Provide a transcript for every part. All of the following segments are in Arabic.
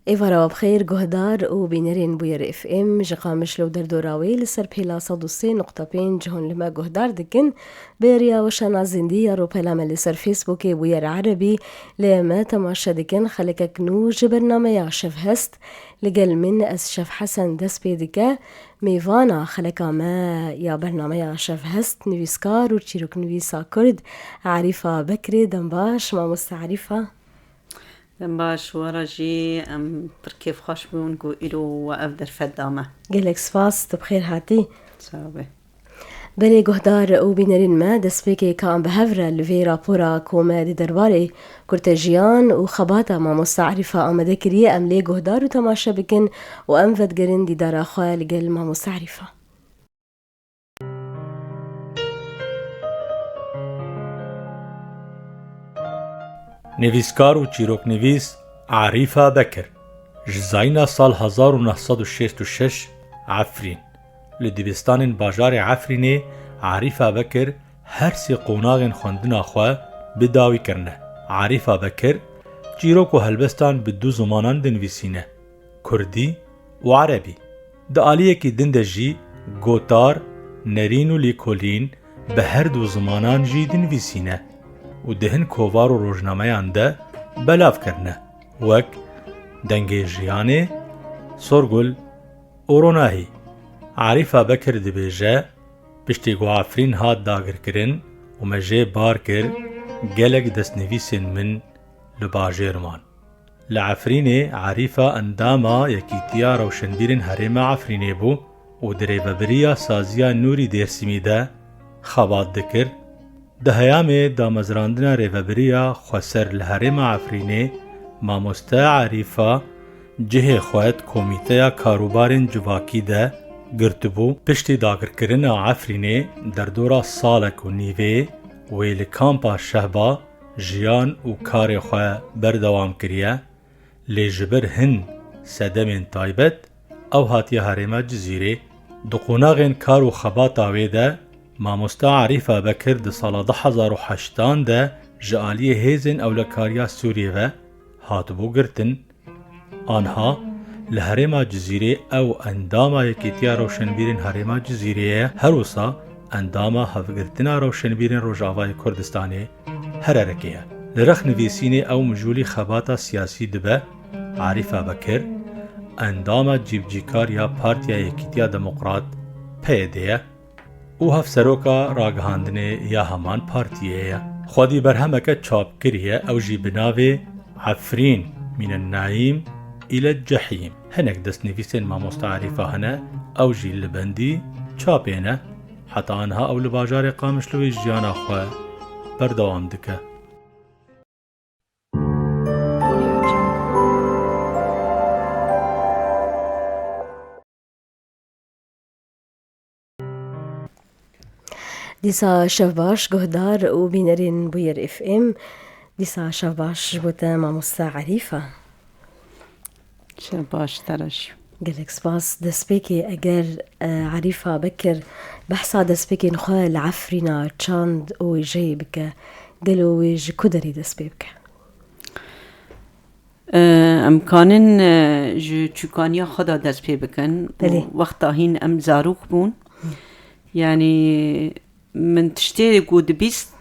إيفارا بخير جهدار وبينرين بوير اف ام جقامش لو دردوراوي لسر بيلا صدوسي نقطة بين جهن لما جهدار دكن بيريا وشانا زندية رو بيلا من لسر فيسبوكي بوير عربي لما تماشى دكن خلقك نو جبرنامه يا شف هست لقل من أس شف حسن دس بيدكا ميفانا خلقا ما يا برنامه يا شف هست نويسكار وتشيروك نويسا كرد عارفة بكري دنباش ما مستعرفة باش ورجي ام بركيف خوش بون قو إلو وأفدر فدامة قلك سفاس تبخير هاتي سابه بلي جهدار او بينرين ما دسبيكي كان بهفرة لفي رابورا كوما دي درباري كورتاجيان وخباتا ما مستعرفة اما دكري ام لي جهدار وتماشى بكن وامفد قرن دي دارا خواه لقل ما مستعرفة نویسکار و چیروک نویس عریفه بکر جزاینا سال 1966 عفرین لدبستان باجار عفرینه عریفه بکر هر سی قوناغن خوندنا خواه بداوی کرنه. عریفه بکر چیروک و هلبستان به دو زمانان دنویسینه، کردی و عربی. ده آلیه که دنده جی گوتار نرین و لیکولین به هر دو زمانان جی دنویسینه و دهن کووار و روزنامه‌یان ده بلاف کرنه وک دنگی جیانه سرگل اوروناهی. عریفه بکر دبیجه پشتی گو عفرین هات داگر کرن و مجه بار کر گلک دست نویسین من لباجرمان. لعفرینه عریفه انداما یکیتیا روشنبیرن هرم عفرینه بو و دریببریا سازیا نوری درسیمی ده خواد دکر. ده هیامه دا مزراندنا ریوبریا خوصر لحرم عفرینه ماموستا عریفه جه خواهد کومیته کاروبارن جواکی ده گرتبو پشتی داگر کرن عفرینه در دورا سالک و نیوه ویل کامپا شهبا جیان و کار خواه بردوام کریه لیجبر هن سدمین تایبت او هاتی حرم جزیره دو قوناغن کار و خباتا ویده ماموستا عریفه بکر ده سال 2008 ده جعالی هیزن اولکاریا سوریه و هاتبو گرتن آنها لحرم جزیره او انداما یکیتیا روشنبیرن حرم جزیره هروسا انداما هفگرتنا روشنبیرن روجاوای کردستانه هررکیه لرخ نویسینه او مجولی خباتا سیاسی دبه عریفه بکر انداما جیبجیکار یا پارتیا یکیتیا دموقرات پیده او هف سروکا راگهاندنه یا همان پارتیه خودی برهمکه چاپ کریه او جی بناوه عفرین من النعیم الى الجحیم هنک دست نویسن ماموستا عریفه هنه او جی لبندی چاپینه حتی آنها او لباجار قامشلوی جیانا خواه بردوام دکه. ديسا شفباش جهدار وبينرين بوير اف ام ديسا شفباش بوتا ما مستعرفة شباش ترش قالك سباس دسبيكي اگر عريفة بكر بحثا دسبيكي نخواه العفرينا تشاند ويجي بك قالوا ويج كدري دسبيبك امکانن جو چوکانیا خدا دست پی بکن وقتا هین ام زاروک بون يعني من تشتري قود بيست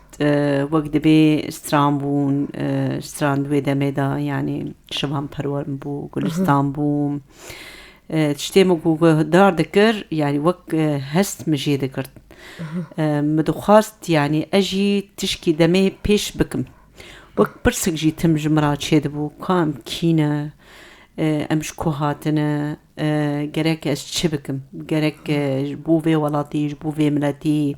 وقت بي استرامبون استراند ويدا ميدا يعني شبهم پروار بو گلستان بو تشتري مقو دار دكر يعني وقت هست مجي دكرت مدخواست يعني اجي تشكي دمي بيش بكم وقت برسك جي تم جمرات شيد بو كام كينا امش كوهاتنا گرک از چه بکم گرک بووی ولاتی بووی ملتی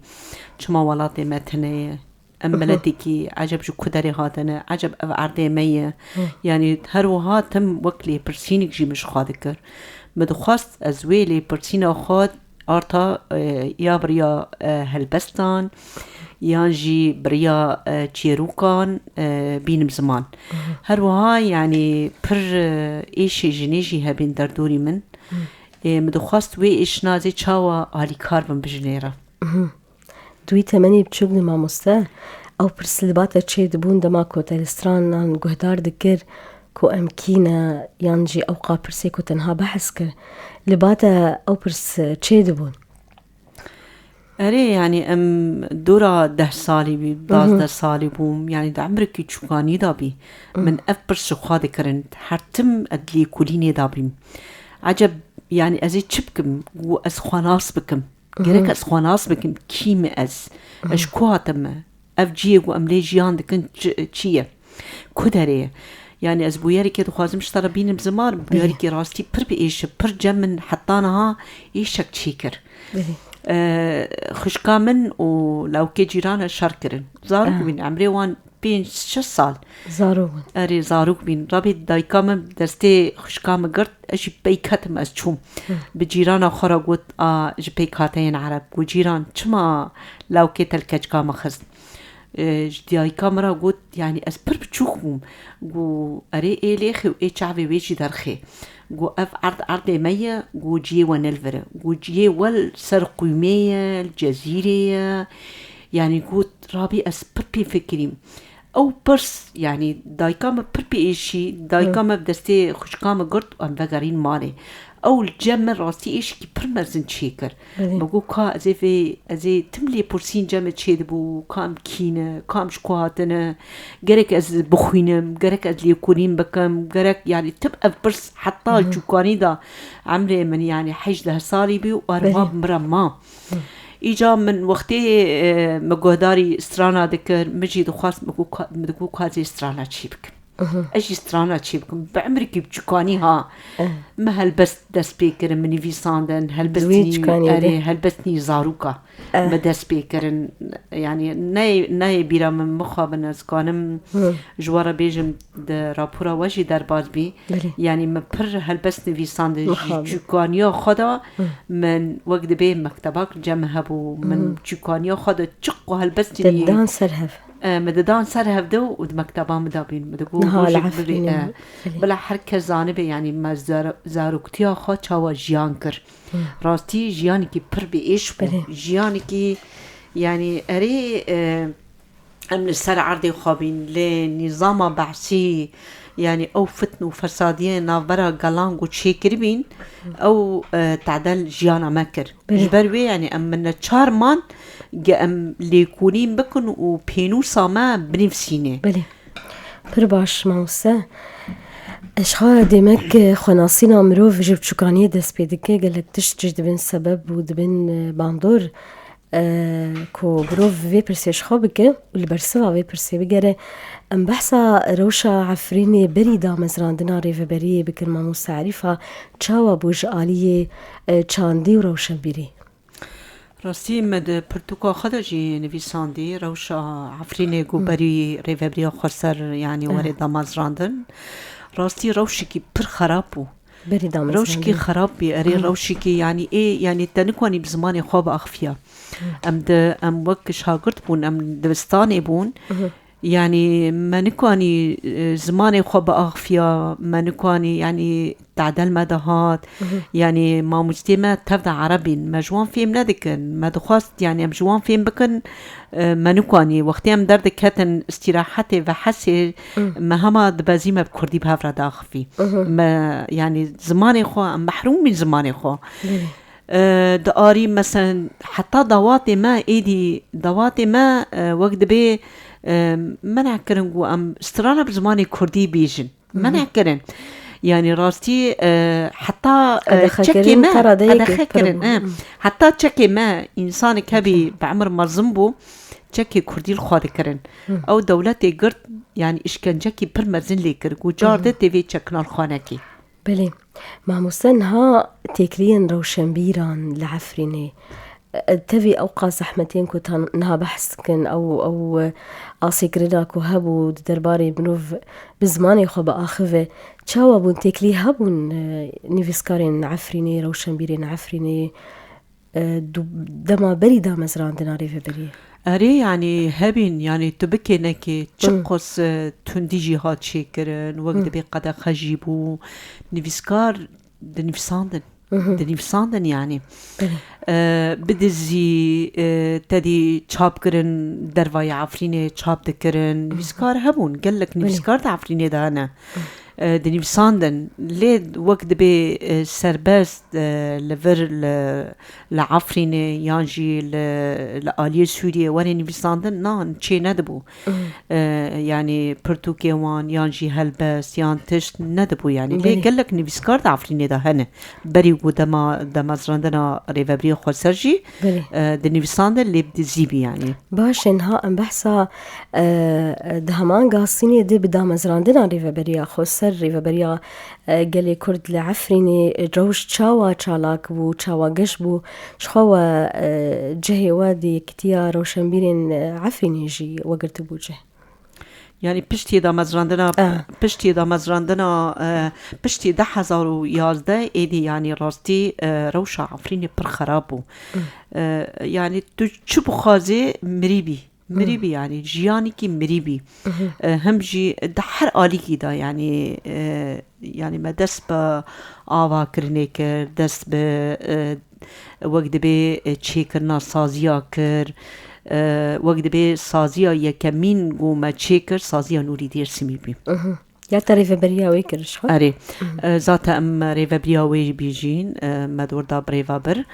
چما ولاتی متنه ام ملتی کی عجب جو کدری هاتنه عجب او عرده میه یعنی هر وها تم وکلی پرسینک جی مش خواهد کر مدخواست از ویلی پرسینا خود آرتا یا بریا هلبستان یا جی بریا چیروکان بینم زمان هر وها يعني پر ایشی جنیجی هبین در دوری من مدخواست وی ایش نازی چاوا آلی کار بم بجنیره دوی تمنی بچوبنی ماموستا او پرسلباتا چه دبون دما کوتلستران نان گهدار دکر كو أمكينا يانجي أوقا برسي كو تنها بحث كر لباتا أو برس تشيدبون أري يعني دورا 10 سالي بي 12 سالي بوم يعني دا عمرك يتشوكاني دابي من أفبر شخوادي كرنت حرتم أدلي كوليني دابي عجب يعني أزي تشبكم وأسخواناس بكم جريك أسخواناس بكم كيم أشكواتم أفجي وأملي جيان دكن تشيه كدري يعني از بوياري كده خوازم اشترى بين بزمار بوياري كي راستي بر بإيش بر جمن حطانها إيشك تشيكر خشكا من ولو كي جيران شاركرن زاروك بين عمري وان بين 6 سال زاروك أري زاروك بين رابي دايكام درستي خشكا مقرت أجي بيكاتم أزجوم بجيران خرقوت جبيكاتين عرب وجيران چما لو كي تلكجكا مخزن جدياي كاميرا قلت يعني أسبر بتشوفهم قو أري إيه ليخي وإيه شعبي ويجي درخي قو أف عرض مية قو جي ونلفر قو جي والسرقيمية الجزيرية يعني قلت رابي أسبر بفكريم أو برس يعني داي كام بربي إيشي داي كام بدستي خوش كام قرط وأم بقارين مالي أو الجمر راسي إيش كي برمزن تشيكر بقول كا زي تملي برسين جمر تشيدبو كام كينة كام شكواتنا جرك از بخوينم جرك از ليكونين بكم جرك يعني تبقى برس حتى الجوكاني دا عمري من يعني حج ده صاري بي وأرباب مرمى إيجا من وقتي مجهداري استرانا ذكر مجي دخاس مدقو كازي استرانا تشيبك أجي استرانا تشيبكم بعمرك بجوكاني ها ما هلبست دس بيكر مني في ساندن هلبستني زاروكا ما دس بيكر يعني ناي بيرا من مخابن كانم جوارا بيجم د رابورا وجي درباز بي يعني ما بر هلبستني في ساندن جوكانيا خدا من وقت بي مكتبك جمهبو من جوكانيا خدا تشق هلبستني تدان سرهف مددان سرهف دو ود مكتبان مدابين مدقو بلا حركة زانبه يعني ما زاروكتيا خوا چاوا جيان كر راستي جياني كي پر بإيش بو جياني كي يعني أري أمن السر عردي خوابين لنظام بحثي يعني أو فتن وفسادية نافبرا قلان قو تشيكربين أو تعدل جيانا مكر جبروي يعني أمنا 4 مان أم ليكونين بكن وبينو ساما بنفسيني بلي برباش موسى اشخاص دمك خناصينا مروف جبت شكرانية دس بيدكي قالك تشتجد بين سبب ودبن باندور كو بروف في برسي شخابك والبرسوا في برسي بقرة ام بحثا روشا عفريني بريدا مزران دناري في بري بكر ما موسى عريفة تشاوا بوج آلية تشاندي وروشا بيري راستی مد پرتوکا خداجی نویسندی روش عفرینه گوبری ریوبریا خسر يعني ورد مازراندن راستی روشی کی پر خراب بو روش کی خراب بی اری روشی کی يعني ايه يعني تنکوانی بزمان خواب اخفیا ام وقت شاگرد بون ام دبستانی بون يعني ما نكواني زماني خواب أغفيا ما نكواني يعني تعدل مدهات يعني ما مجتمع تبدأ عربي ما جوان فيهم ندكن ما دخواست يعني ام جوان فيهم بكن ما نكواني وقتي ام دردك هاتن استراحتي وحسي ما هما دبازيمة بكردي بهافرا داخفي ما يعني زماني خو محروم من زماني خو دقاري مثلا حتى دواتي ما ايدي دواتي ما وقت بي منع كرن قو ام استرانا بزماني كردي بيجن منع كرن يعني راستي حتى تشكي ما أدخكرن حتى تشكي ما إنسان كبي بعمر مرزمبو تشكي كردي الخاطي كرن أو دولتي قرد يعني إشكنجكي برمزن ليكر وجاردة تبي تشكنا الخانكي بلي مع مسنها تكرين روشن بيران لعفريني تبي أوقات زحمتين كنت نها بحثكن أو أصيكرنا كهبو درباري بنوف بزماني خب آخفه تشاوا بون تكلي هبون نيفسكارين عفريني روشن بيرين عفريني دما بري دا مزران دناري في بري أري يعني هبين يعني تبكي نكي تشقص تندي جهات شكرن وقت بي قد خجيبو نيفسكار دنيفساندن دنيفساندن يعني بدزي تدي تشاب كرن درواي عفريني تشاب دكرن نيفسكار هبون قال لك نيفسكار عفريني دانا دنيفساندن لید وقت به سربست لور لعفرینه یانجی لآلیه سوریه وری نویساندن نه چه ندبو یعنی پرتوکه وان یانجی هلبست یان تشت ندبو یعنی لی گلک نویسکار دا عفرینه ده هنه بری و دمازراندنا ریوبری خود سرجی دنیویساندن لیب دزیبی یعنی باش انها ام بحثا دهمان قاصيني دي بدامزراندنا ریوبری خود سر ریوبری گلی کرد لعفرینه جوش چاوا چالاک بو چاوا گش بو شخوا جهي وادي كتيا روشنبيرين عفريني جي وقرت بوجه يعني پشتی دامزراندنا پشتی 2011 ایدی یعنی راستی روشا عفرینی پر خرابو یعنی تو چو بخوازه مريبي يعني جياني كي مريبي هم جي ده هر آلي كي دا يعني ما دست با آوا کرنه کر دست با وقت به چه کرنا سازیا کر وقت به سازیا یکمین گو ما چه کر سازیا نوری دیر سمی بیم یا تا ریوبریاوی کرش خود؟ آره ذات ام ریوبریاوی بیجین مدور دا بریوابر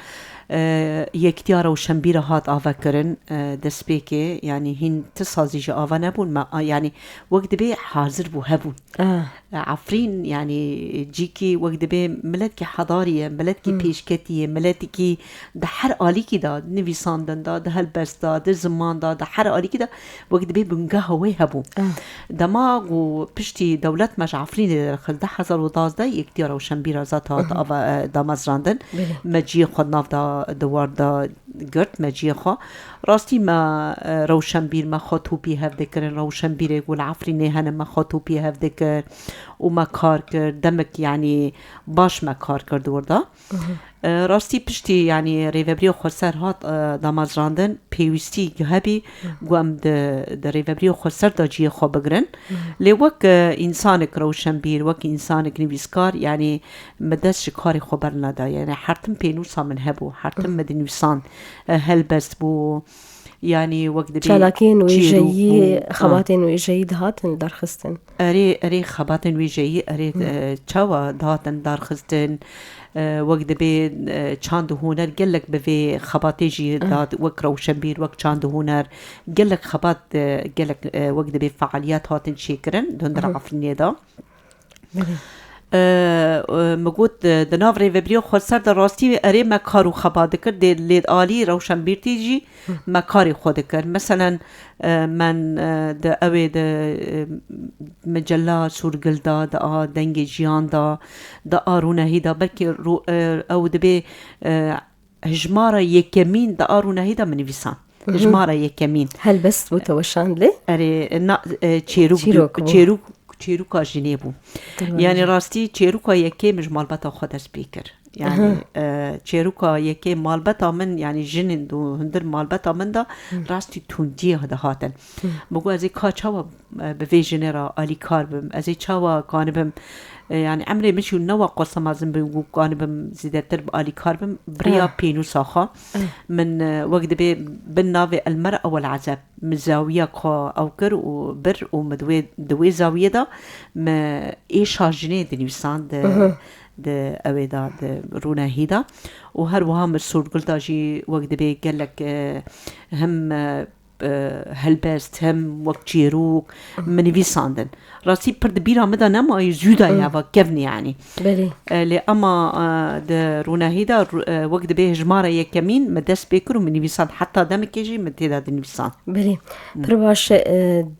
یکتیار و شنبیر هات آوا کرن دست بکه یعنی هین تسازیج آوا نبون ما یعنی وقت به حاضر بو هبون عفرین یعنی جیکی وقت به ملت کی حضاریه ملت کی پیشکتیه ملت کی ده هر آلی کی دا نویساندن دا ده هلبست دا ده زمان دا ده هر آلی کی دا وقت به بنگه هوی هبون دماغ و پشتی دولت مش عفرین خل 2012 یکتیار و شنبیر ذات هات آوا دامزراندن مجی خود ناف دا دوار دا گرت مجی خوا راستی ما روشنبیر ما خطوبی هفته کرن روشنبیره گول عفرینه هنه ما خطوبی هفته کر و ما کار کرد دمک یعنی باش ما کار کرد وردا راستی پشتی یعنی ریوبری خسر هات دامازراندن پیوستی گهبی گوام د ریوبری خسر دا جیه خو بگرن لی وک انسانک روشنبیر وک انسانک نویسکار یعنی مدست کاری خو برندا یعنی حرتم پینوسا من هبو حرتم مدنویسان هلبست بو يعني وقت بي شالاكين ويجي خباتين ويجي دهاتن درخستن اري خباتن ويجي اري چاوا دهاتن درخستن وقت بي چاند هنر قلك بفي خباتي جي داد وك روشنبير وك چاند هنر قلك خبات قلك وقت بي فعاليات هاتن شكرن دندر عفريني دا مگود دناو ریوبری خود سر در راستی اره مکارو خباده کرد ده لید آلی روشن بیرتی جی مکاری خود کرد مثلا من ده اوه ده مجله سورگل دا ده دنگ جیان ده آرونه دا بلکه او ده به هجماره یکمین ده آرونه دا منویسان هجماره یکمین هل بس بوتوشان لی؟ اره نا چیروکا جنیبو یعنی راستی چیروکا یکی مش مالبتا خود سپیکر یعنی چیروکا یکی مالبتا من یعنی جنین دو هندر مالبتا من دا راستی توندی هده هاتن بگو ازی که چاوا به جنرا آلی کار بم ازی چاوا کانبم يعني عمري مشي نوع قصة ما زين بيقول كان بمزيد ترب آلي كاربم بريا بينو ساخة من وقت بالنافع المرأة والعذاب من زاوية خا أو كر وبر ومدوي دوي زاوية دا ما إيش هاجني دنيسان ده أويدا ده رونا هيدا وهر وهم الصور قلت أجي وقت قال لك هم هلبست هم وقت جيروك من فيساندن راسي برد بيرا مدى نما يزودا يابا كفني يعني بلي لأما ده رونا هيدا وقت به جمارة يكمين مدس بيكرو من فيسان حتى دمك يجي متدا دن فيسان بلي برباش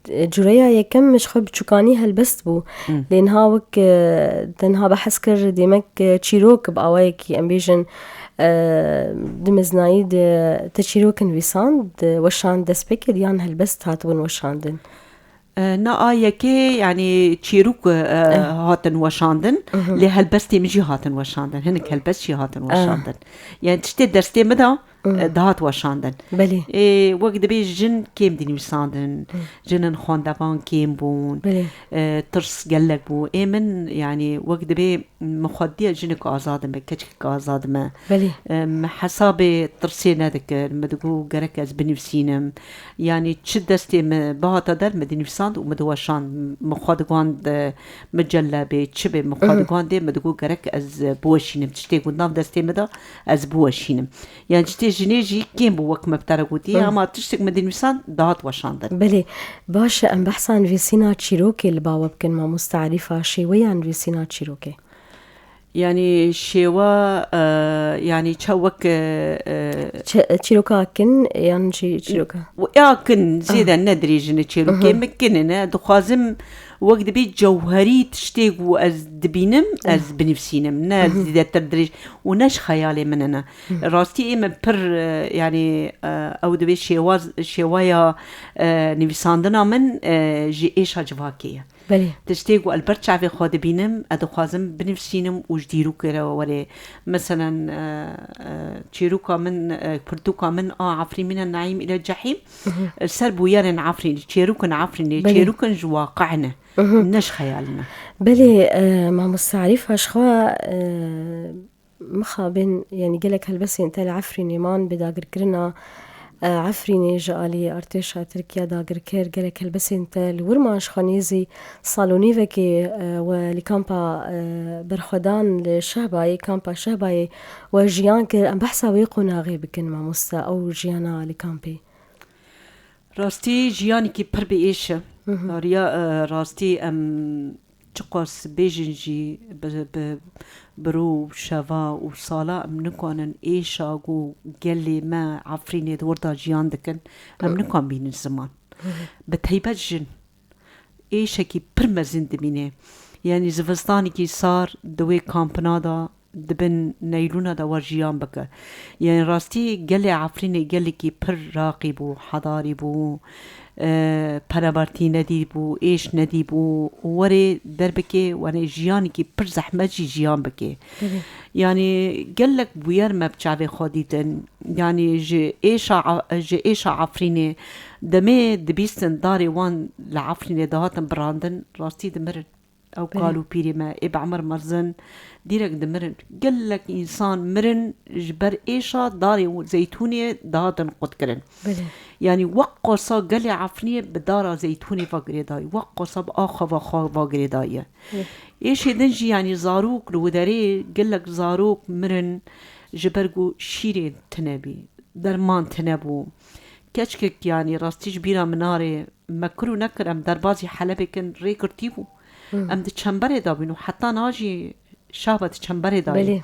جوريا يكم مش خب تشوكاني هلبست بو لأنها وك تنها بحس كر ديمك تشيروك بأوايك أمبيجن دمزنايد تشيروكن فيسان وشان دسبك ديان هلبست هاتون وشاندن نا يكي يعني تشيروك هاتن وشاندن لهلبستي مجي هاتن وشاندن هنك هلبستي هاتن وشاندن يعني تشتي درستي مدى دهات وشاندن بله وقت دبي جن كيم دي نویساندن جنن خواندوان كيم بون بله ترس قلق بو من يعني وقت دبي مخدية جنك آزادم بكتشك آزادم بله حساب ترسي ندكر مدقو قرك از بنفسينم يعني تشدستي باهاتا در مدي نویساند ومدوشان مخادقان مجلة بتشبه مخادقان دي مدقو قرك از بوشينم تشتي قدام دستي مدا از بوشينم يعني تشتي جنيجي كيم بو وك مبترقوتي اما تشتك مدي نویساند دهات وشاندن بله باش ام بحثان فيسينا تشيروكي الباوة بكن ما مستعرفة شوية فيسينا تشيروكي يعني شيوا يعني تشوك تشيروكا كن يعني تشيروكا كن زيدا ندري جن تشيروكي مكننا دخازم وقت بي جوهري تشتيقو از دبينم از بنفسينم نا زيدا تدريج وناش خيالي مننا راستي اما بر يعني او دبي شوايا نويساندنا من جي ايشا جواكيه بله تشتيقو البرتشع في خود بينم ادخازم بنفسينم وجديرو كرا وري مثلا تشيروكا من برتوكا من عفري من النعيم الى الجحيم سربو يرن عفري تشيروكا عفري تشيروكا جواقعنا نش خيالنا بله ما مستعرفة شخوا مخابن يعني قالك هالبسي انت العفري نيمان بداقر كرنا عفريني جالي ارتشا تركيا داقر كير قالك هالبسي انت الورماش خانيزي صالوني فكي ولكامبا برخدان لشهباي كامبا شهباي وجيان كر ام بحثا ويقونا غيبكن ما مستا او جيانا لكامبي راستي جياني كي بربي ايش راستي ام تقص بيجنجي برو شوا وصالا ام نكونن ايشا جو قالي ما عفريني دوردا جيان دكن ام نكون بين الزمان بتهيبت جن ايشا كي برمزن دمينه يعني زفستاني كي صار دوي كامبنادا دبن نيلونا دا ورجيان بك يعني راستي قالي عفريني قالي كي بر راقي بو حضاري بو پرابرتی ندیبو ایش ندیبو وری در بکی وانی جیانی کی پر زحمت جیان بکی یعنی گلک بویر مبچاوی خودیتن یعنی جی ایشا عفرینه دمه دبیستن داری وان لعفرینه دهاتن براندن راستی دمرن او قالوا بيري ما اب عمر مرزن ديرك دمرن قال لك انسان مرن جبر ايشا داري زيتوني دهاتن قد كرن يعني وقصا قال عفنيه بدار زيتوني فقري داي وقصا باخا وخا فقري داي ايش دنجي يعني زاروك الوداري قال لك زاروك مرن جبرقو شيرين تنبي درمان تنبو كشكك يعني راستيج بيرا مناري مكرو نكر ام دربازي حلبي كن ريكرتيبو ام تشمبري دابينو حتى ناجي شابه تشمبري داي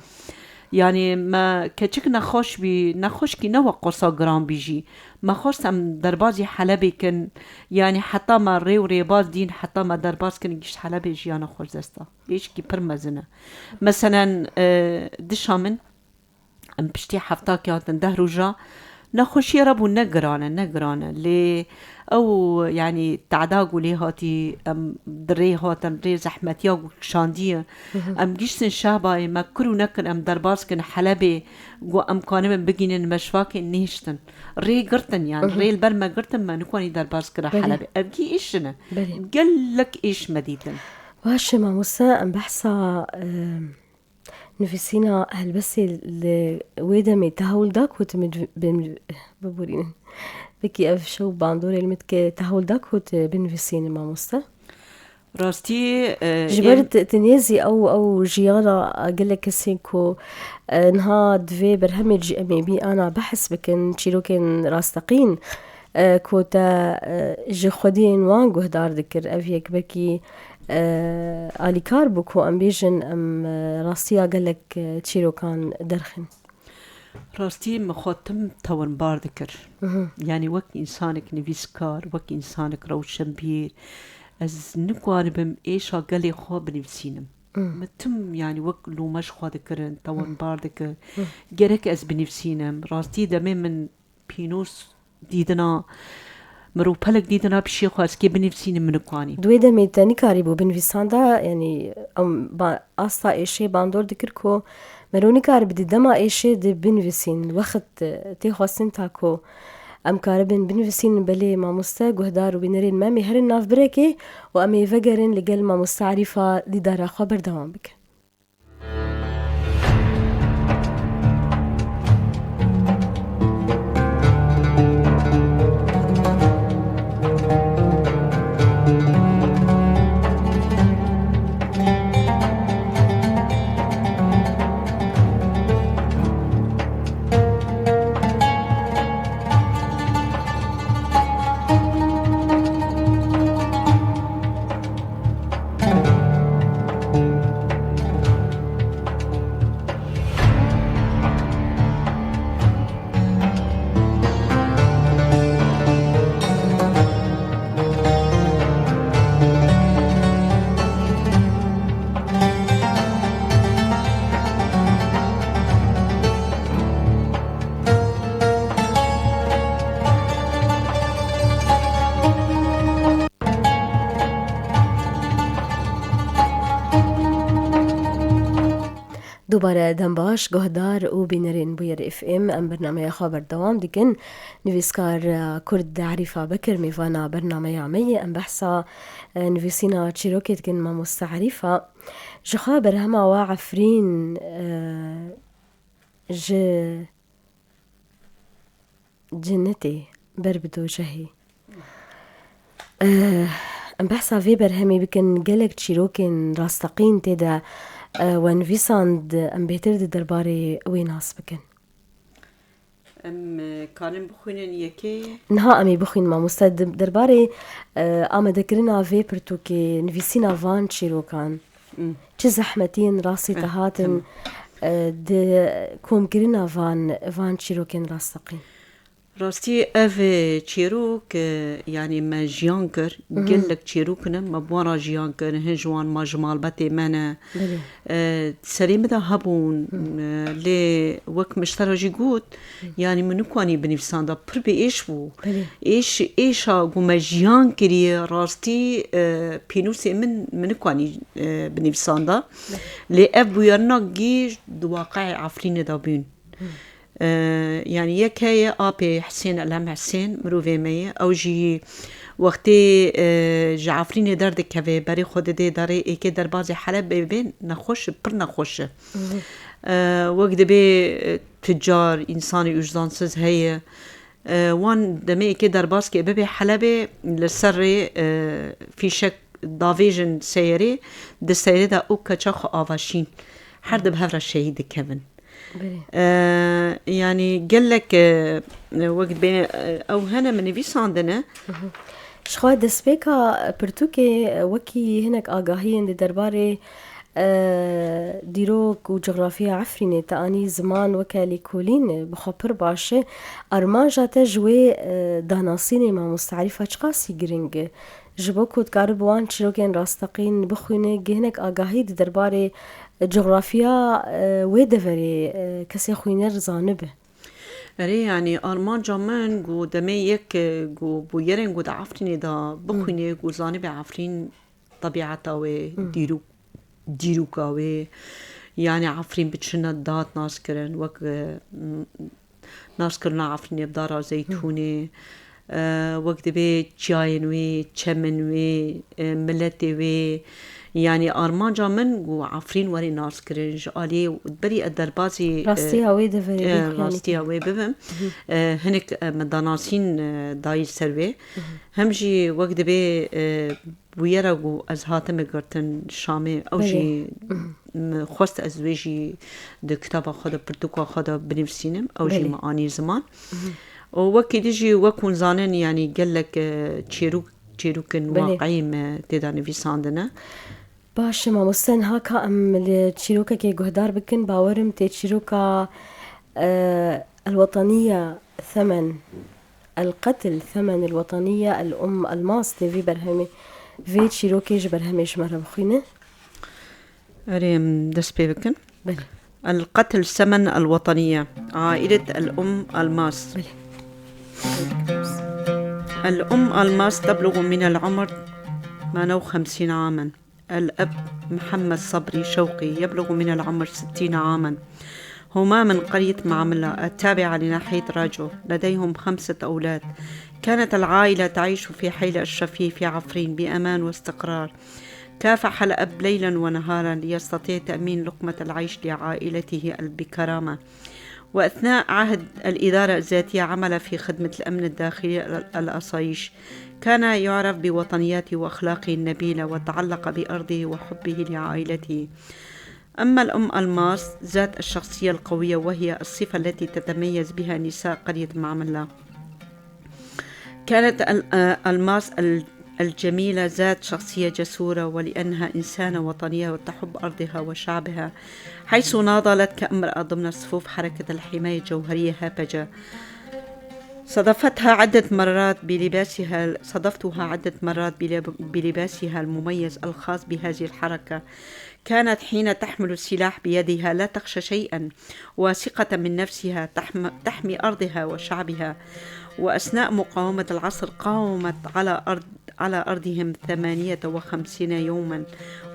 يعني ما كتشك نخوش كي نوى قصة جرام بيجي ما خوش ام دربازي حلبي كن يعني حتى ما ريباز دين حتى ما درباز كن يجيش حلبي جي انا خوش دستا ايش كي برمزنا مثلا دشامن ام بشتي حفتاك ياتن دهروجا نخوش يربو نقرانا لي او يعني تعداقو لي هاتي ام دري هاتن ري زحمتيا شانديه ام جيشن شاباي ما كرو نكن ام درباس كن حلبي جو ام كانم بگينن مشواك نيشتن ري قرتن يعني ري البر ما قرتن ما نكوني درباس كن حلبي ابكي ايشنا قال لك ايش مديدن واش ما موسى ام بحثا نفسينا هالبسي اللي ويدمي تهول داك وتمد ببورين بكي اف شو باندوري المتك تهول داك وت بنفسينا ما مستا راستي جبرت تنيزي او جيالا قالك سينكو نها دفي برهمج امي بي انا بحس بكن تشيروكن راستقين كوتا جي خدين وانغو هدار ذكر افيك بكي آلي كاربوكو ام بيجن ام راستيا قالك تشيرو كان درخن راستي مخاطم تون بار ذكر يعني وك انسانك نفيسكار وك انسانك روشن بير از نكوان بم ايشا قالي خو بنفسينم متم يعني وك لو مش خو ذكرن تون بار ذكر جرك از بنفسينم راستي دمي من بينوس ديدنا مرو بلك ديدنا بشي خاص كي بنفسين من كواني دويدا ميتاني كاريبو بنفساندا يعني ام استا ايشي باندور دكركو مرونی کار بدی دما ایشه دی بنویسین وقت تی خواستین تاکو ام کاربن بنویسین بلی ماموستا گهدار و بینرین مامی هرین ناف برکی و امی وگرین لگل ماموستا عریفا دی دارا خبر دوام بکن. دوباره دم باش گهدار و بینرین بویر اف ام برنامه خبر دوام دیگن نویسکار کرد عریفا بکر میوانا برنامه عمی ام بحثا نویسینا چیروکت گن ما مستعریفا جخابر هما وعفرین جنتي بربدو جهي ام بحثا في برهمي بكن جلك تشيروكن راستقين تدا وان فيساند ام بيتر دي درباري ويناس بكن ام كانن بخوينن يكي نها امي بخوين ما مستد درباري اما دكرنا في برتوكي نفيسينا فان تشيروكان چه زحمتين راسي تهاتن كوم كرنا فان تشيروكن راستقين راستي اف تشيروك يعني ما جيانكر قلك تشيروكنا ما بورا جيانكر هنجوان ما جمال باتي مانا سليم دا هبون لي وك مشترجي قوت يعني منكواني بنفسان دا بربي ايش بو ايشا قوما جيانكري راستي بينوسي منكواني بنفسان دا لي اف بويرنا جيج دواقع عفرين دا بين يعني يك هي أبي حسين ألهم حسين مروفي مية أو جي وقتی جعفرین درد که برای خود دی داره ای که در بعضی حلب ببین نخوش پر نخوشه وقتی به تجار انسانی وجدانسز هی وان دمی که در باز که ببی حلب لسر فی شک داویجن سیری ده سیری دا او کچاخ آواشین هر ده بهفر شهید کبن يعني قال لك وقت بين او هنا من فيساندنا شخوا دسبيكا برتوكي وكي هناك آگاهي اند درباري ديروك وجغرافيا عفريني تاني زمان وكالي كولين بخبر باشه ارمان جاتا جوي داناسيني ما مستعرفة چقاسي گرنگ جبو كود كاربوان چروكين راستقين بخوينه هناك آگاهي درباري جغرافيا ويدفري كسي خوينر زانبه اري يعني ارمان جامان قو دمي يك قو بويرن قو دا عفريني دا بخوينه قو زانبه عفرين طبيعتا و ديروكا و يعني عفرين بتشنا دات ناس كرن وك ناس كرنا عفريني بدارا زيتوني وقت بي چاين و چمن و ملتي و يعني أرمانجا من وعفرين وري ناس كرنج عليه بري الدربازي راستيها ويدا فريق راستيها ويبهم هناك مداناسين داير سروي همجي وقت بي ويرجو از هاتم قرتن شامي او جي خواست از ويجي ده كتاب خدا برتوكا خدا بنفسينم او جي معاني زمان ووقت يجي وكون زانن يعني قال لك تشيروكن واقعي ما تداني في ساندنا باش ما مستن هاكا ام التشيروكا كي جهدار بكن باورم تشيروكا الوطنية ثمن القتل ثمن الوطنية الأم الماس في برهمي في تشيروكي جبرهمي جمرة بخينة ريم دس بيبكن بلي القتل ثمن الوطنية عائلة الأم الماس بلي الأم الماس تبلغ من العمر 58 عاما الأب محمد صبري شوقي يبلغ من العمر 60 عاما. هما من قرية معاملة التابعة لناحية راجو. لديهم 5 أولاد. كانت العائلة تعيش في حي الشفي في عفرين بأمان واستقرار. كافح الأب ليلا ونهارا ليستطيع تأمين لقمة العيش لعائلته بكرامة. وأثناء عهد الإدارة الذاتية عمل في خدمة الأمن الداخلي الأصايش. كان يعرف بوطنياته وأخلاقه النبيلة وتعلق بأرضه وحبه لعائلته. أما الأم ألماس ذات الشخصية القوية، وهي الصفة التي تتميز بها نساء قرية معاملة. كانت ألماس الجميلة ذات شخصية جسورة، ولأنها إنسانة وطنية وتحب أرضها وشعبها، حيث ناضلت كامرأة ضمن صفوف حركة الحماية الجوهرية هابجة. صدفتها عدة مرات بلباسها المميز الخاص بهذه الحركة. كانت حين تحمل السلاح بيدها لا تخشى شيئا، واثقة من نفسها تحمي أرضها وشعبها. وأثناء مقاومة العصر قاومت على أرضهم 58 يوما،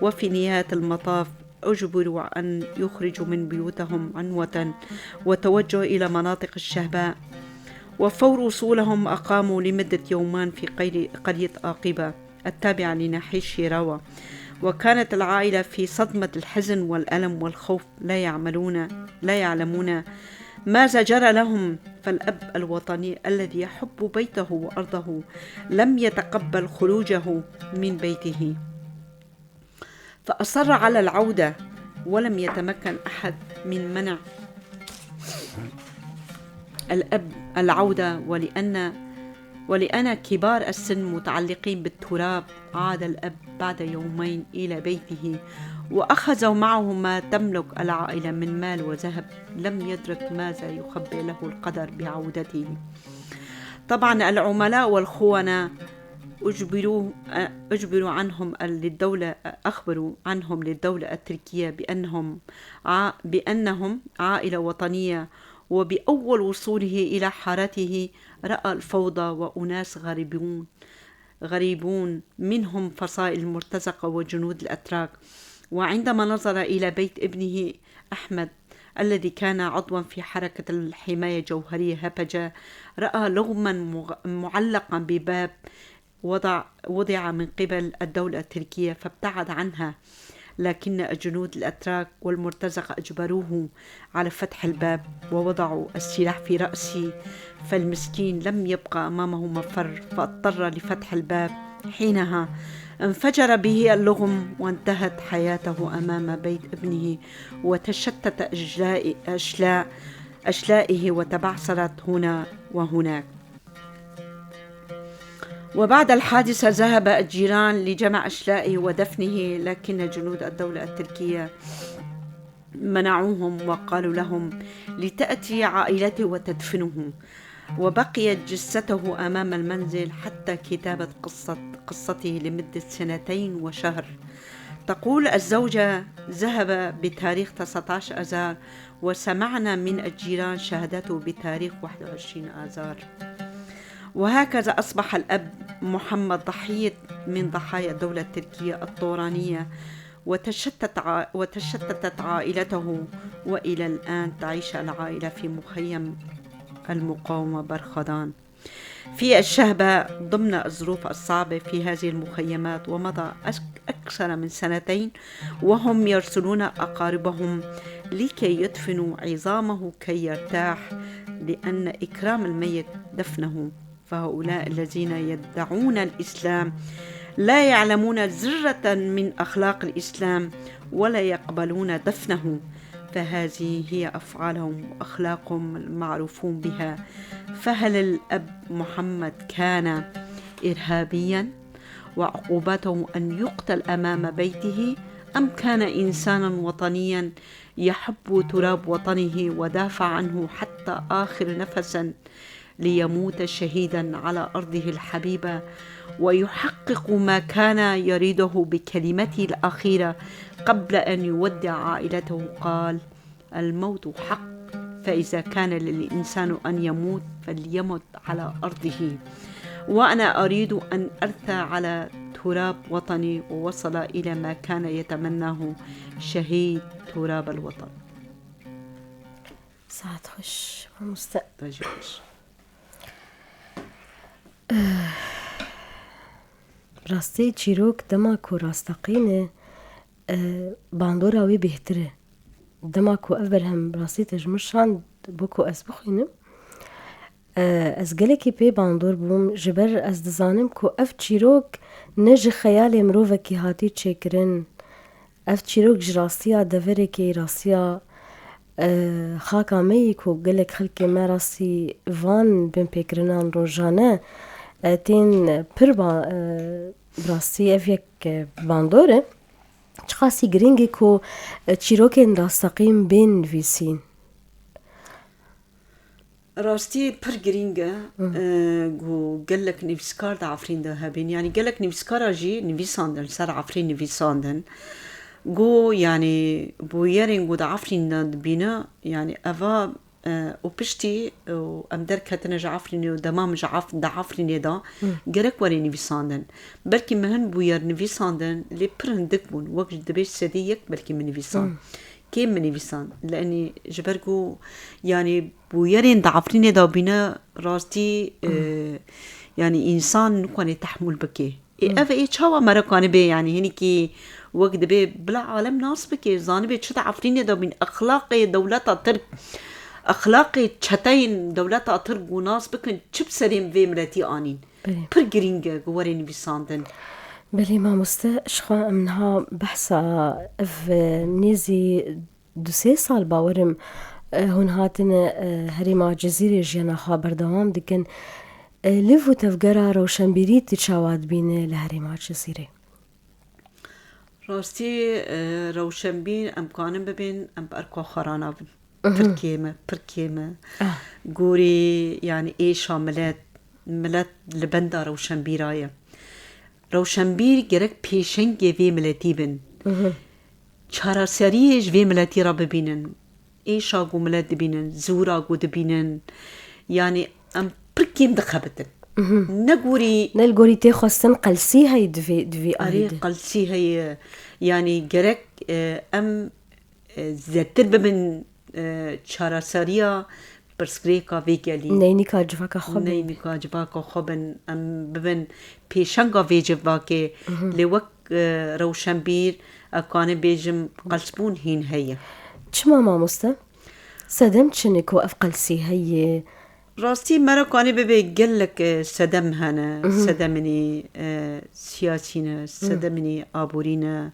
وفي نهاية المطاف أجبروا أن يخرجوا من بيوتهم عنوة وتوجهوا إلى مناطق الشهباء. وفور وصولهم أقاموا لمدة يومان في قرية آقبة التابعة لناحية شيراوة. وكانت العائلة في صدمة الحزن والألم والخوف، لا يعلمون ماذا جرى لهم. فالأب الوطني الذي يحب بيته وأرضه لم يتقبل خروجه من بيته، فأصر على العودة، ولم يتمكن أحد من منع الأب العودة. ولأن كبار السن متعلقين بالتراب، عاد الأب بعد يومين إلى بيته وأخذوا معه ما تملك العائلة من مال وذهب. لم يدرك ماذا يخبئ له القدر بعودته. طبعا العملاء والخونة أخبروا عنهم للدولة التركية بأنهم عائلة وطنية. وبأول وصوله إلى حارته رأى الفوضى وأناس غريبون منهم فصائل المرتزقة وجنود الأتراك. وعندما نظر إلى بيت ابنه أحمد الذي كان عضوا في حركة الحماية الجوهرية هابجة، رأى لغما معلقا بباب وضع من قبل الدولة التركية، فابتعد عنها. لكن الجنود الأتراك والمرتزقة أجبروه على فتح الباب ووضعوا السلاح في رأسه، فالمسكين لم يبقى أمامه مفر، فاضطر لفتح الباب. حينها انفجر به اللغم وانتهت حياته أمام بيت ابنه، وتشتت أشلائه وتبعثرت هنا وهناك. وبعد الحادثة ذهب الجيران لجمع أشلائه ودفنه، لكن جنود الدولة التركية منعوهم وقالوا لهم لتأتي عائلته وتدفنه. وبقيت جثته أمام المنزل حتى كتابة قصته لمدة 2 وشهر. تقول الزوجة: ذهب بتاريخ 19 آذار، وسمعنا من الجيران شهادته بتاريخ 21 آذار. وهكذا أصبح الأب محمد ضحية من ضحايا الدولة التركية الطورانية، وتشتتت عائلته. وإلى الآن تعيش العائلة في مخيم المقاومة برخدان في الشهبة ضمن الظروف الصعبة في هذه المخيمات. ومضى أكثر من 2 وهم يرسلون أقاربهم لكي يدفنوا عظامه كي يرتاح، لأن إكرام الميت دفنه. فهؤلاء الذين يدعون الإسلام لا يعلمون ذرة من أخلاق الإسلام ولا يقبلون دفنه. فهذه هي أفعالهم وأخلاقهم المعروفون بها. فهل الأب محمد كان إرهابيا وعقوبته أن يقتل أمام بيته، أم كان إنسانا وطنيا يحب تراب وطنه ودافع عنه حتى آخر نفس ليموت شهيدا على أرضه الحبيبة ويحقق ما كان يريده بكلمته الأخيرة قبل أن يودع عائلته؟ قال: الموت حق، فإذا كان للإنسان أن يموت فليمت على أرضه، وأنا أريد أن أرثى على تراب وطني ووصل إلى ما كان يتمناه شهيد تراب الوطن. ساعت خوش مامۆستا. تجوش ڕاستی چیرۆک دەما کۆ ڕاستەقینە باندۆراوی بێترە دەما کۆ ئەڤەر هەم ڕاستی تەژمشان بۆ کۆ ئەس بخوێنم ئەس گەلێکی پێ باندۆر بووم ji ber ئەس دەزانم کۆ ئەف چیرۆک نە ji خەیالێ مرۆڤێکی هاتی چێکردن ئەف چیرۆک ji راستییا دەڤەرێکی راستییا خاکا مەیی کۆ gelek xelkê me rastî van bin pêkirinan rojane tên pir rastî ev yek bandor e çi qasî giring e ku çîrokên rastaqîn bên nivîsîn. راستي پر گرینگه گو گلک نویسکار دا عفرین دا هبین یعنی گلک نویسکارا جی نویساندن سر عفرین نویساندن گو یعنی بو یرین گو دا عفرین دا بینه یعنی اوه و پشتی و ام در کتنه جا عفرینی و دمام جا دا عفرینی دا گرک وری نویساندن بلکی مهن بو یر نویساندن لی پر هندک بون وقت دبیش سدی یک بلکی من نویسان كيف من يفيسان لأني جبركو يعني بويرين ضعفرين دا بينا راستي يعني إنسان نكون يتحمل بكي أفا إيه شاوا مرة كان بي يعني هني كي وقت بي بلا عالم ناس بكي زاني بي شتا عفرين دا بين أخلاقي دولتا ترك أخلاقي شتين دولتا ترك وناس بكن شب سرين في مراتي آنين برقرينجا قوارين بيساندن بلي مامۆستا شخوا منها بحثا اف نێزی 2-3 سال باوەرم هون هاتن هەریما جەزیرێ ژیانەخوا بەردەوام دکن لێڤ و تەڤگەرا ڕەوشەنبیری چاوات بینێ لە هەریما جەزیرێ راستي روشنبين أمكانن ببين أم بأركو خرانا بركيمة قوري يعني إيش عملت ملت لبندا روشنبيرايا روشنبیر گرک پیشنگ وی ملتی بن چارەسەریش وی ملتی را ببینن ایشا گو ملت ببینن زورا گو دبینن یعنی ام پرکیم دخبتن نگوری نلگوری تی خواستن قلسی هی دوی آریده قلسی هی یعنی گرک ام زیادتر ببین چارەسەریا برسكريكا فيجالي نينيكا جواكا خوبن نينيكا جواكا خوبن ام ببن بيشنگا فيجواكي لوك روشنبير اكان بيجم قلسبون هين هيا چما مامۆستا سەدەم چنێکۆ ئەف قەلسی هەیە راستي مرة كاني ببي قلك سدم هنا سدمني سياسينا سدمني آبورينا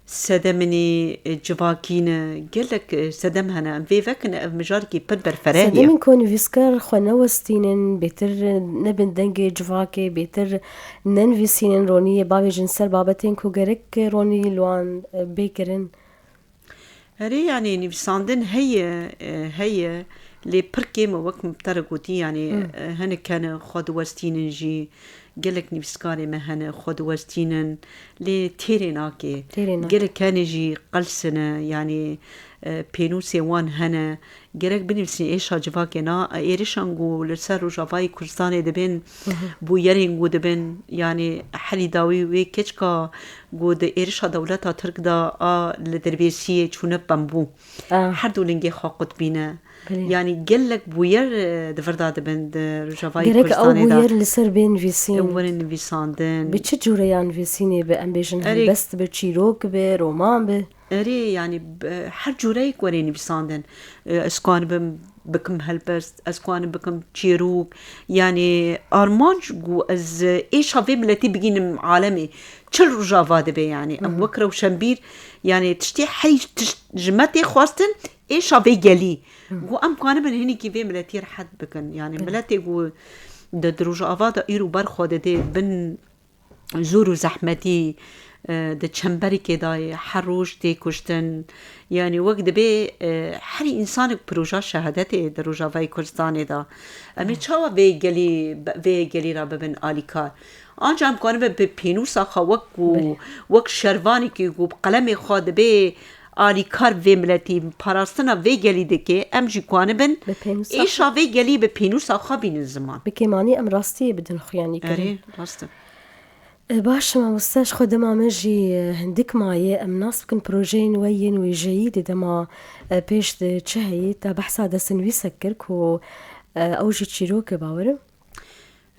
سدمني جواكينا قلك سدم هنا في فكنا مجاركي بدبر فراهية سدمين كون فيسكار خوانا وستينن بيتر نبن دنگي جواكي بيتر ننفيسينن روني بابي جنسل بابتين كو غرك روني لوان بيكرن هري يعني نفساندن هي لي بركي ما وقت مبترقوتي يعني هن كان خود وستينن جي قالك نفسكاري ما هنا خود وستينن لي تيريناكي قالك كان يجي قلسنا يعني بينوسي وان هنا قالك بنفسي ايشا جواكينا ايريشانغو لسر وجافاي كردستاني دبن بو يرينغو دبن يعني حلي داوي وي كيشكا قود ايريشا دولتا ترك دا لدربيسيه چونه بمبو هر دولنگي خاقت بينا يعني قالك بوير دفردا دبن رجافاي كردستاني دا بوير لسر بين فيسين اولن فيساندن بچه جوريان فيسيني بأمبيجن هلبست بچيروك برومان ب اري يعني هر جوريك وريني بيساندن اسكان بكم هلبست اسكان بكم تشيروك يعني ارمانج جو از ايش هافي ملتي بيجين عالمي تشل رجافا دبي يعني ام وكره وشنبير يعني تشتي حي جمتي خواستن ايش هافي جالي جو ام كان من هني كيفي ملتي رحت بكن يعني ملتي جو دروج افادا ايرو برخود دي بن زور زحمتي ده چنبری که دای هر روز دی کشتن یعنی وقت به هر انسان پروژه شهادت در روزای کردستان دا امی چاوا وی گلی را ببین آلیکار آنجا هم کنه به پینوسا خوا وقت شروانی که گو قلم خود به آلیکار وی ملتی پاراستنا وی گلی دکه ام جی کنه بن ایشا وی گلی به پینوسا خوا بین زمان بکیمانی ام راستی بدن خیانی کنه راسته باش ما مستاش خدما مجي هندك معي ام ناس بكن بروجين وين وجيد دما بيش تشهي تا بحثا دا سنوي سكرك و اوجي تشيروك باورم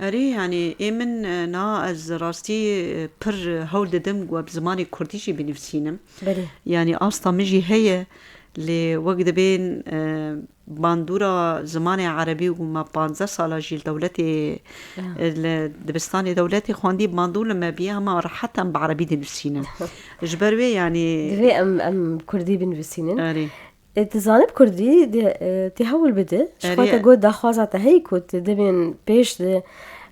اري يعني ايمن نا از راستي بر هول ددم وبزماني كرديشي بنفسينم بلي يعني اصلا مجي هي لوقت بين باندورا زمان عربي وما 15 سال جيل دولتي دبستاني دولتي خواندي باندور لما بيها ما راحتا بعربي دنفسينم جبروي يعني دفي ام كردي بنفسينن اري تزانب كردي تهول بده شخوات قد داخوازة هيكو تدبين بيش ده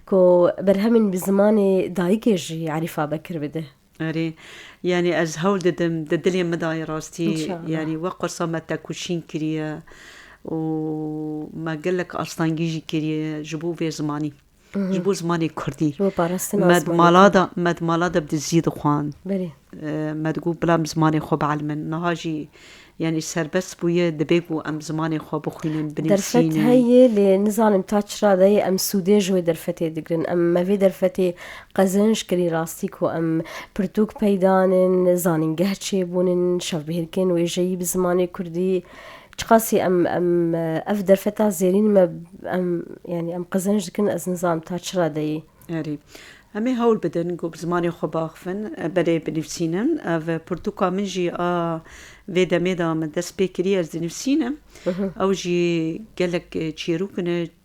كو برهمن بزماني دايكيجي عريفة بكر بده اري يعني از هول ددلي مداي راستي يعني وقرصة ما تاكوشين كريا وما قالك اصلا جيجي كريا جبو في زماني جبو زماني كردي مد مالادا بدي تزيد خوان بلي ما تقول بلا زماني خو بعلمن نهاجي يعني سربس بويا دبيبو ام زماني خو بخوينن بنفسينن درفت هي لنظام تاتشرا داي ام سوديج ودرفتي دقرن ام ما في درفتي قزنش كري راستيكو ام برتوك بيدانن زانين قهتشي بونن شاف بهركين ويجي بزماني كردي تقاسي ام اف درفتا زيرين ما ام يعني ام قزنش دكن از نظام تاتشرا داي اري همي هول بدن نقول بزماني خو باخفن بدي بنفسينن اف برتوكا منجي فيدا ميدا من دست بكري از نفسينا او جي قالك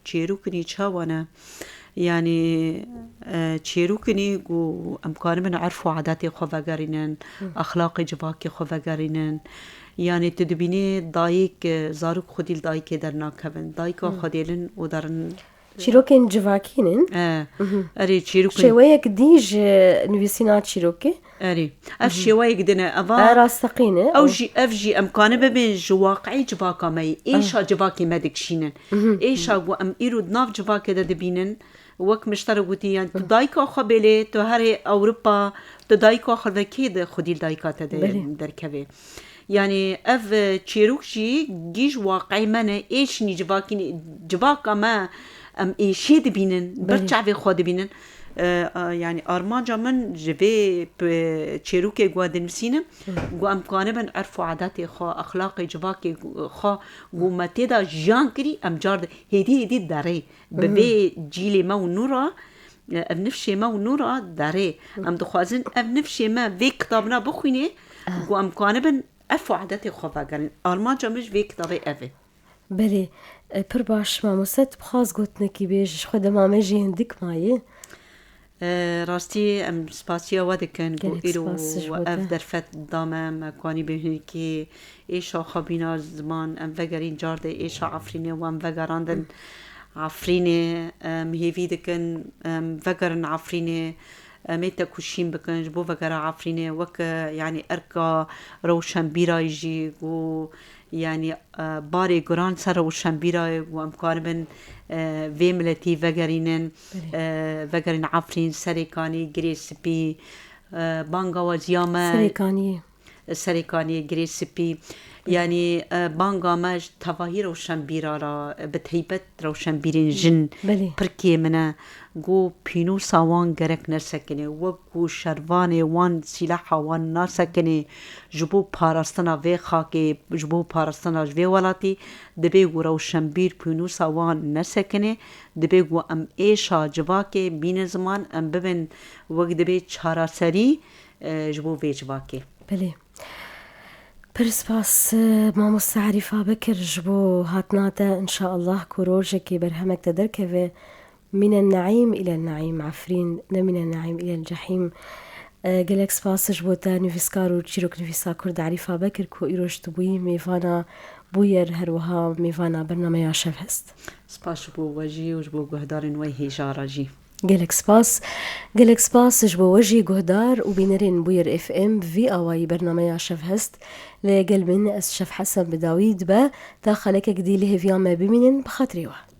تشيروكني تشاوانا يعني تشيروكني و امكان من عرفوا عاداتي خوفاقارينن اخلاقي جباكي خوفاقارينن يعني تدبيني دايك زاروك خودي الدايك درنا كفن دايكا خوديلن ودارن تشيروكين جواكينن اري تشيروكين شوية ديج نفسينا تشيروكي اري اف شوي قدنا افا راستقينه او جي اف جي امكانه ببين جواقعي جباكا مي ايشا جباكي مدك شينن ايشا وام ايرود ناف جباكي دا دبينن وك مشترك وتي يعني دايكا خبيله تو هري اوروبا تو دايكا خذكيد خدي دايكا دركبه يعني اف تشيروكشي جيج واقعي منا ايش ني جباكا ما ام ايشي دبينن برچا في خود دبينن يعني أرمانجا من جبي تشيروكي قوادن مسينم قو أمكانه بن عرفوا عاداتي خا أخلاقي جباكي خا قو ما تدا جانكري أم جارد هدي داري ببي جيلي ما ونورا أبنفشي ما ونورا داري أم دخوازن أبنفشي ما في كتابنا بخويني قو أمكانه بن عرفوا عاداتي خا فاقرن أرمانجا مش في كتابي أفي بلي پر باش ما مست بخواز قوتنا كي بيش خود ما مجي هندك معي راستي ام سباسيا ودكن قو إيرو وأف درفت دامه مكواني بهنكي إيشا خبينا زمان ام وگرين جارده إيشا عفريني وام وگراندن عفريني مهيفي دكن وگرن عفريني ميتا كوشين بكن جبو وگرا عفريني وك يعني أركا روشن بيرا يجي و يعني باري قران سر روشنبيرا وامكان من ويملتي وگرينن وگرين عفرين سريكاني گريسبي بانغا وزياما سريكاني گريسبي يعني بانغا ماج تواهي روشنبيرا را بتهيبت روشنبيرين جن بركي منا گو پینو ساوان گرک نسکنه و گو شروان وان سلاح وان نسکنه جبو پارستنا و خاکی جبو پارستنا و ولاتی دبی گو روشنبیر پینو ساوان نسکنه دبی گو ام ایشا جواکه بین زمان ام ببین وقت دبی چارا سری جبو وی جواکه بله برسپاس ما مستعرفة بكر جبو هاتناتا إن شاء الله كوروجكي برهمك تدركه من النعيم إلى النعيم عفرين من النعيم إلى الجحيم قالك سباسش بوتا نفسكارو تشيروك نفسا كرد عريفة بكر كو إيروش تبوي ميفانا بوير هروها ميفانا برنامج شفهست سباس بو وجي وجبو قهدارن ويهي جاراجي قالك سباس جبو وجي قهدار وبينرين بوير اف ام في اواي برنامج شفهست لقلبين اس شف حسن بداويد با تاخلك قدي لهفيان ما بمنن بخاطريوه